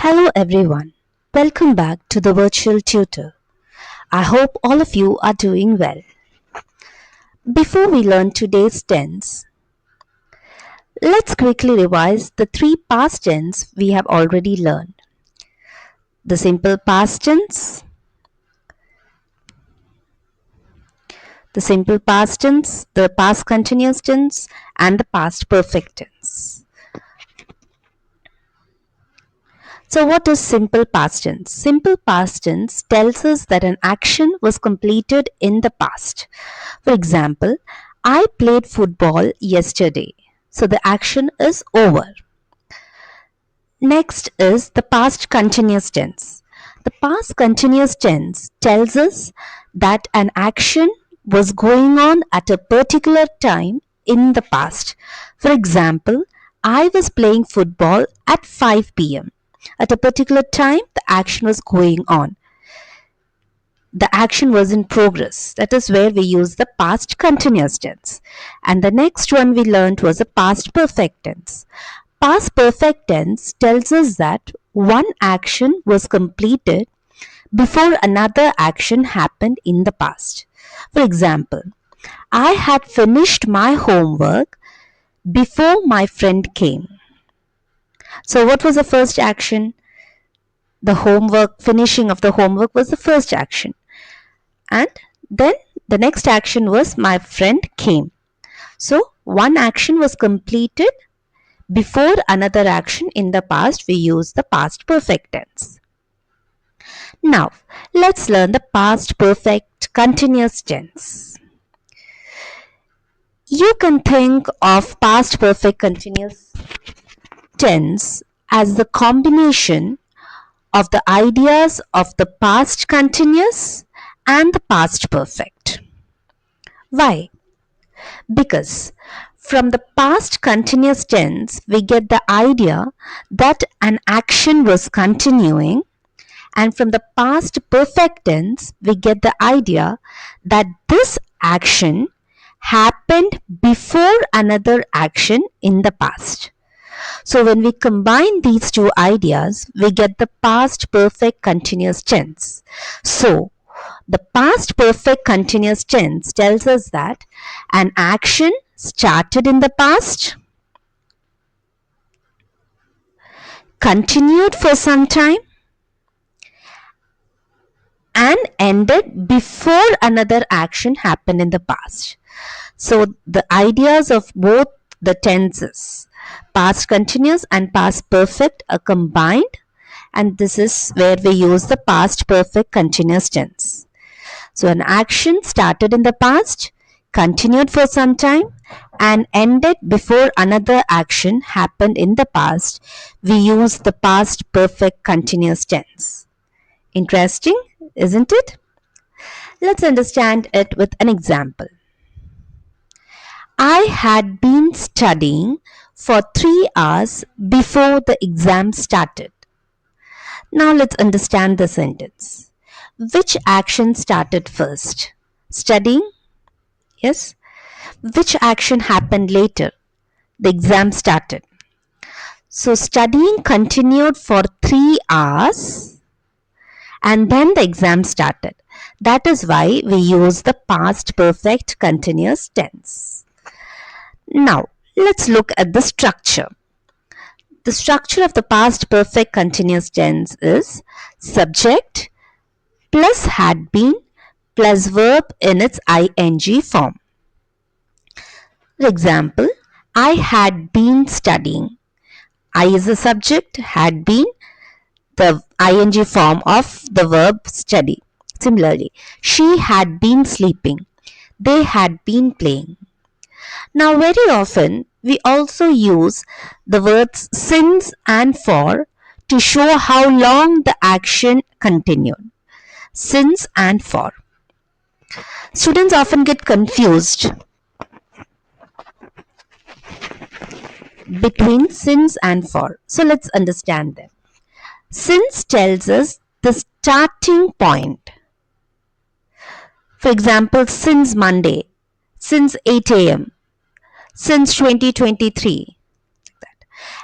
Hello everyone, welcome back to the Virtual Tutor. I hope all of you are doing well. Before we learn today's tense, let's quickly revise the three past tense we have already learned. The simple past tense, the past continuous tense, and the past perfect tense. So what is simple past tense? Simple past tense tells us that an action was completed in the past. For example, I played football yesterday. So the action is over. Next is the past continuous tense. The past continuous tense tells us that an action was going on at a particular time in the past. For example, I was playing football at 5 p.m. At a particular time, the action was going on. The action was in progress. That is where we use the past continuous tense. And the next one we learned was the past perfect tense. Past perfect tense tells us that one action was completed before another action happened in the past. For example, I had finished my homework before my friend came. So what was the first action? Finishing of the homework was the first action. And then the next action was my friend came. So one action was completed before another action in the past. We use the past perfect tense. Now let's learn the past perfect continuous tense. You can think of past perfect continuous tense as the combination of the ideas of the past continuous and the past perfect. Why? Because from the past continuous tense, we get the idea that an action was continuing, and from the past perfect tense, we get the idea that this action happened before another action in the past. So when we combine these two ideas, we get the past perfect continuous tense. So the past perfect continuous tense tells us that an action started in the past, continued for some time, and ended before another action happened in the past. So the ideas of both the tenses, past continuous and past perfect, are combined, and this is where we use the past perfect continuous tense. So an action started in the past, continued for some time, and ended before another action happened in the past. We use the past perfect continuous tense. Interesting, isn't it? Let's understand it with an example. I had been studying for 3 hours before the exam started. Now let's understand the sentence. Which action started first? Studying? Yes. Which action happened later? The exam started. So studying continued for 3 hours and then the exam started. That is why we use the past perfect continuous tense. Now let's look at the structure. The structure of the past perfect continuous tense is subject plus had been plus verb in its ing form. For example, I had been studying. I is the subject, had been the ing form of the verb study. Similarly, she had been sleeping. They had been playing. Now very often we also use the words since and for to show how long the action continued. Since and for. Students often get confused between since and for. So let's understand them. Since tells us the starting point. For example, since Monday, since 8 a.m., since 2023.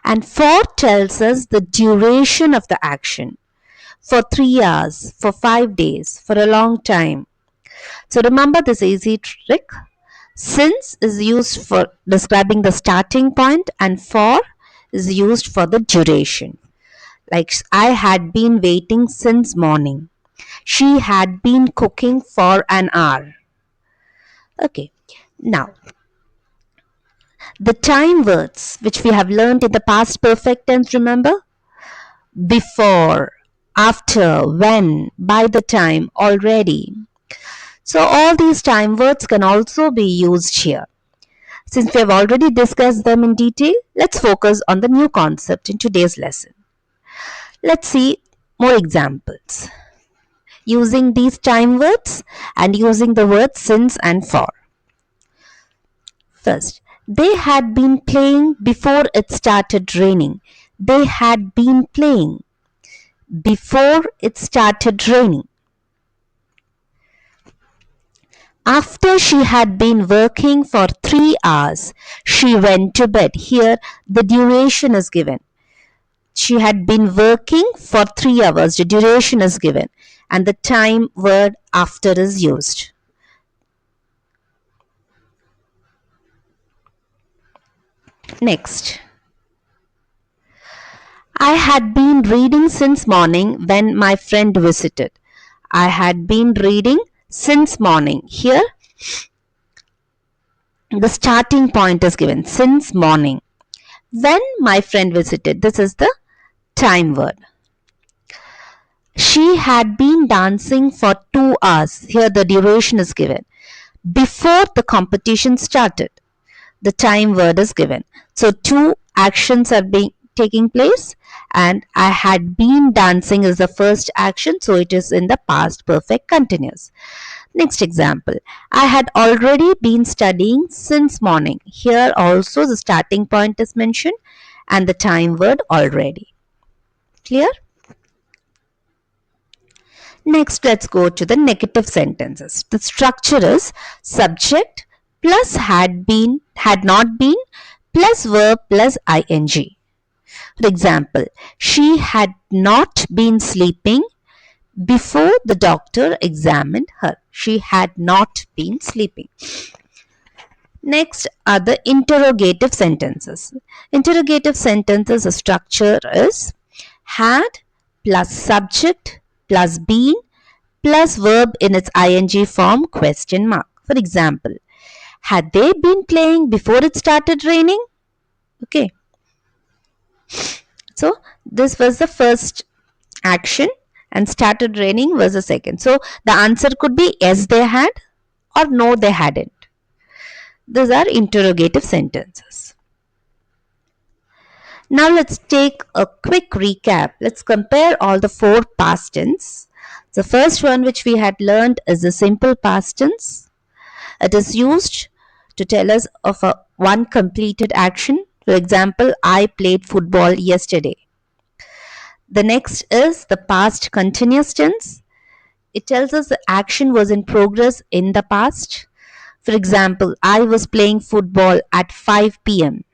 And for tells us the duration of the action. For 3 hours, for 5 days, for a long time. So remember this easy trick. Since is used for describing the starting point and for is used for the duration. Like I had been waiting since morning. She had been cooking for an hour. Okay. Now, the time words which we have learned in the past perfect tense, remember? Before, after, when, by the time, already. So all these time words can also be used here. Since we have already discussed them in detail, let's focus on the new concept in today's lesson. Let's see more examples using these time words and using the words since and for. First, they had been playing before it started raining. They had been playing before it started raining. After she had been working for 3 hours, she went to bed. Here, the duration is given. She had been working for 3 hours. The duration is given. And the time word after is used. Next. I had been reading since morning when my friend visited. I had been reading since morning. Here, the starting point is given. Since morning. When my friend visited. This is the time word. She had been dancing for 2 hours. Here the duration is given. Before the competition started, the time word is given. So two actions are taking place, and I had been dancing is the first action, so it is in the past perfect continuous. Next example, I had already been studying since morning. Here also the starting point is mentioned and the time word already. Clear? Next, let's go to the negative sentences. The structure is subject plus had been, had not been, plus verb plus ing. For example, she had not been sleeping before the doctor examined her. She had not been sleeping. Next are the interrogative sentences. Interrogative sentences, the structure is had plus subject plus been plus verb in its ing form question mark. For example, had they been playing before it started raining? Okay. So this was the first action and started raining was the second. So the answer could be yes they had or no they hadn't. These are interrogative sentences. Now let's take a quick recap. Let's compare all the 4 past tense. The first one which we had learned is the simple past tense. It is used to tell us of one completed action. For example, I played football yesterday. The next is the past continuous tense. It tells us the action was in progress in the past. For example, I was playing football at 5 p.m.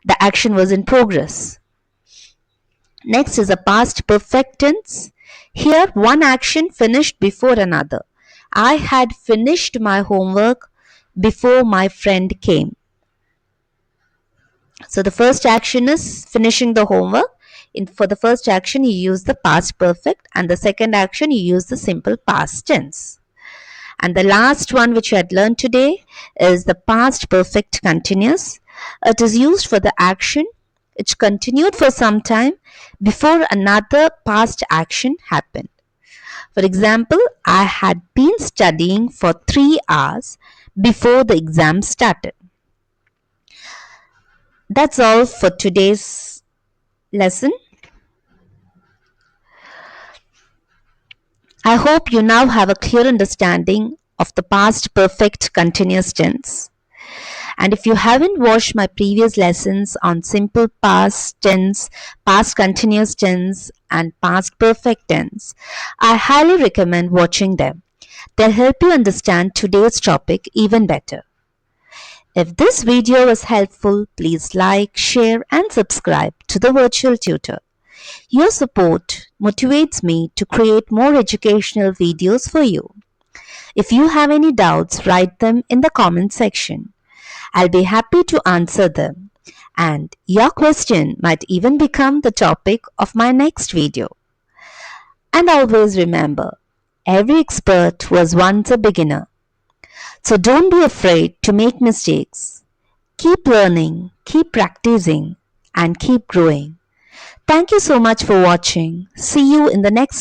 The action was in progress. Next is a past perfect tense. Here, one action finished before another. I had finished my homework before my friend came. So the first action is finishing the homework. For the first action, you use the past perfect, and the second action, you use the simple past tense. And the last one which you had learned today is the past perfect continuous. It is used for the action which continued for some time before another past action happened. For example, I had been studying for 3 hours before the exam started. That's all for today's lesson. I hope you now have a clear understanding of the past perfect continuous tense. And if you haven't watched my previous lessons on simple past tense, past continuous tense, and past perfect tense, I highly recommend watching them. They'll help you understand today's topic even better. If this video was helpful, please like, share and subscribe to the Virtual Tutor. Your support motivates me to create more educational videos for you. If you have any doubts, write them in the comment section. I'll be happy to answer them. And your question might even become the topic of my next video. And always remember, every expert was once a beginner. So don't be afraid to make mistakes. Keep learning, keep practicing, and keep growing. Thank you so much for watching. See you in the next